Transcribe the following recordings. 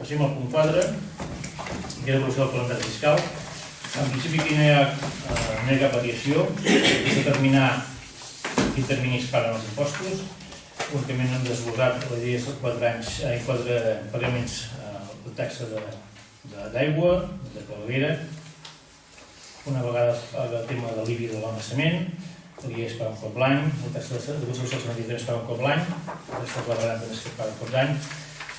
Passem al punt 4, que és l'evolució del calendari fiscal. En principi aquí no hi ha cap variació, és determinar quin termini es paguen els impostos. Únicament hem desglosat la llei de 4 anys i 4 pagaments de taxa d'aigua, de claveguera. Una vegada el tema de l'IBI de l'embassament, l'IE es paga un cop l'any, la taxa de contribució social també es paga un cop l'any, la taxa de la també es paga un cop l'any.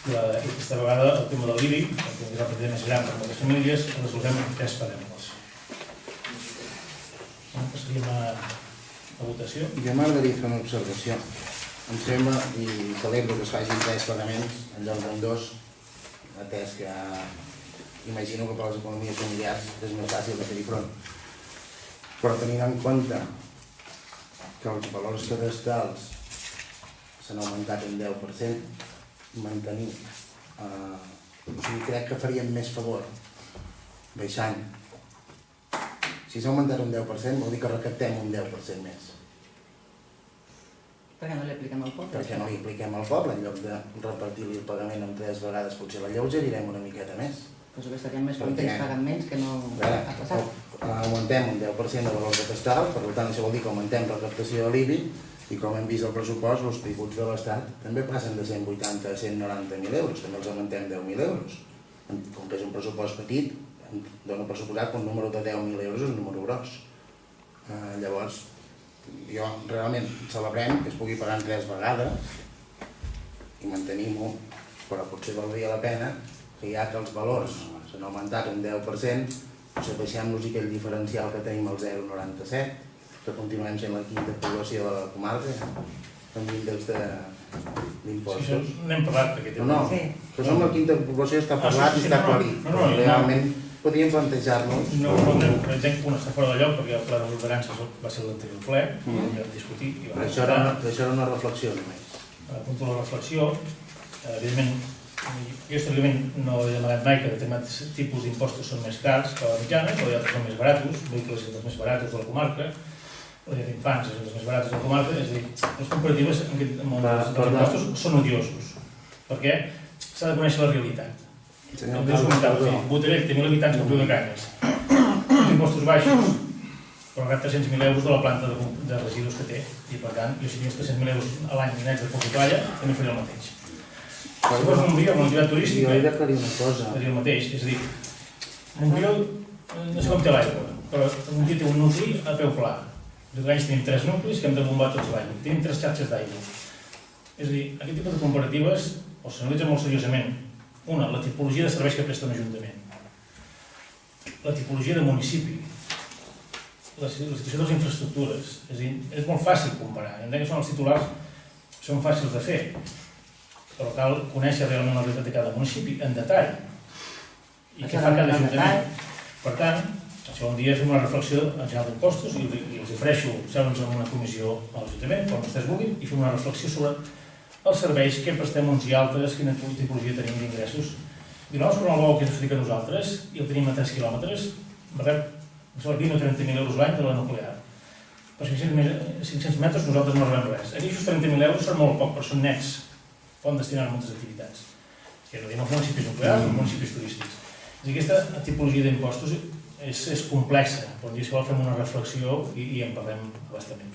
I aquesta vegada el tema de l'IBI, que és el partida més gran per a moltes famílies, el resolvem en 3 pagaments. Passaríem a votació. Jo m'agradaria fer una observació. Em sembla, i celebro que es facin 3 pagaments en lloc d'un 2, atès que imagino que per les economies familiars és més fàcil de fer-hi front. Però tenint en compte que els valors cadastrals s'han augmentat un 10%, mantenir, crec que faríem més favor baixant. Si s'ha augmentat un 10% vol dir que recaptem un 10% més. Per què no li apliquem al poble? Perquè no li apliquem al poble, en lloc de repartir-li el pagament en 3 vegades, potser l'alleugerirem una miqueta més. Però que estaríem més contents pagant menys que no ha passat. Augmentem un 10% de valor catastral, per tant això vol dir que augmentem la recaptació de l'IBI, i com hem vist al pressupost, els tributs de l'Estat també passen de 180 a 190.000 euros, també els augmentem 10.000 euros. Com que és un pressupost petit, dono per suposat que un número de 10.000 euros és un número gros. Llavors, jo realment celebrem que es pugui pagar en 3 vegades i mantenim-ho, però potser valdria la pena que ja que els valors s'han augmentat un 10%, potser baixem-los aquell diferencial que tenim al 0,97, que continuem sent la 5a població de la comarca, amb índexs d'impostos. Sí, n'hem parlat d'aquest tema. No, que som la 5a població, està parlat i està aclarit. Realment podríem plantejar-nos... No, entenc que un està fora de lloc, perquè el pla de l'ordenança va ser l'anterior ple, i vam discutir... Això era una reflexió només. Apunto la reflexió. Evidentment, jo històricament no he demanat mai que determinats tipus d'impostos són més cars que la mitjana, però hi ha altres són més baratos, vehicles són els més baratos de la comarca, la llar d'infants és els més baratos de la comarca, és a dir, les comparatives en aquest món dels impostos són odiosos, perquè s'ha de conèixer la realitat. Com us comentava, Botarell té 1.000 habitants per de Canyes, impostos baixos, però rep 300.000 euros de la planta de residus que té, i per tant, jo si tingués 300.000 euros a l'any nets de poc i toalla, també faria el mateix. Si fos Montbrió, amb l'activitat turística, jo he d'aclarir una cosa. faria el mateix, és a dir, Montbrió no sé com té l'aigua, però Montbrió té un nucli a peu pla. Des d'anys tenim 3 nuclis que hem de bombar tots l'aigua, tenim 3 xarxes d'aigua. És a dir, aquest tipus de comparatives s'analitzen molt seriosament. Una, la tipologia de serveis que presta un ajuntament, la tipologia de municipi, la situació de les infraestructures. És a dir, és molt fàcil comparar. Entenc que són els titulars, són fàcils de fer, però cal conèixer realment la realitat de cada municipi en detall i què fa cada ajuntament. Per tant, això un dia fem una reflexió en general d'impostos i els ofereixo seure'ns en una comissió a l'Ajuntament, quan vostès vulguin, i fem una reflexió sobre els serveis, què prestem uns i altres, quina tipologia tenim d'ingressos. I nosaltres, per el bou que ens fica a nosaltres, i el tenim a 3 quilòmetres, rep 20 o 30.000 euros l'any de la nuclear. Per 500 metres nosaltres no rebem res. Aquests 30.000 euros són molt poc, però són nets. Poden destinar a moltes activitats. Que no diem els municipis nuclears, els municipis turístics. Aquesta tipologia d'impostos és complexa, però un dia si vol fem una reflexió i en parlem bastament.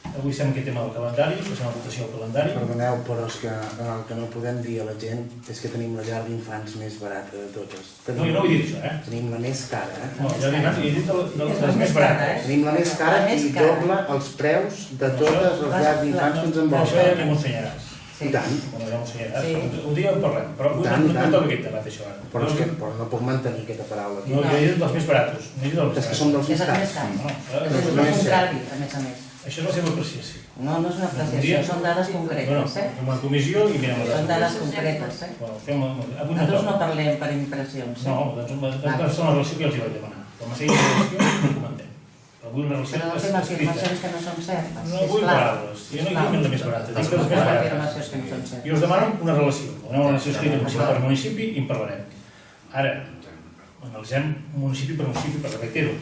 Avui estem aquí el tema del calendari, passem a la votació del calendari. Perdoneu, però és que el que no podem dir a la gent és que tenim la llar d'infants més barata de totes. No, jo no ho he dit això, Tenim la més cara, No, ja he dit de les més barates. Tenim la més cara i doble els preus de totes les llars d'infants que ens envolten. Això ja m'ho ensenyaràs. I tant. Bueno, ja m'ho ensenyaràs. Un dia en parlem, però avui no toca aquest debat, això ara. Però no puc mantenir aquesta paraula aquí. No, jo he dit dels més baratos. És que som dels més cars. És el contrari, a més a més. Això és la seva apreciació. No, no és una apreciació, són dades concretes, Fem una comissió i mirem les dades. Són dades concretes, Nosaltres no parlem per impressions. No, doncs són una relació que ja els hi vaig demanar. Com a seguir una relació, no comentem. Avui una relació però no fem afirmacions que no són certes. No vull paraules. Jo no dic la més barata, dic les més barates. Jo us demano una relació. Una relació escrita municipal per municipi i en parlarem. Ara, analitzem municipi per repetir-ho.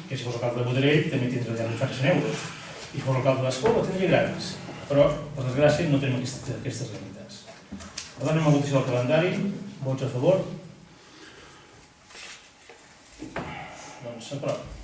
Que si fos el caldo de Botarell també tindrà llar d'infants 100 euros. I si fos el caldo d'Escola tindria gratis. Però, per desgràcia, no tenim aquestes realitats. Per tant, anem a votació del calendari. Vots a favor? Doncs s'aprova.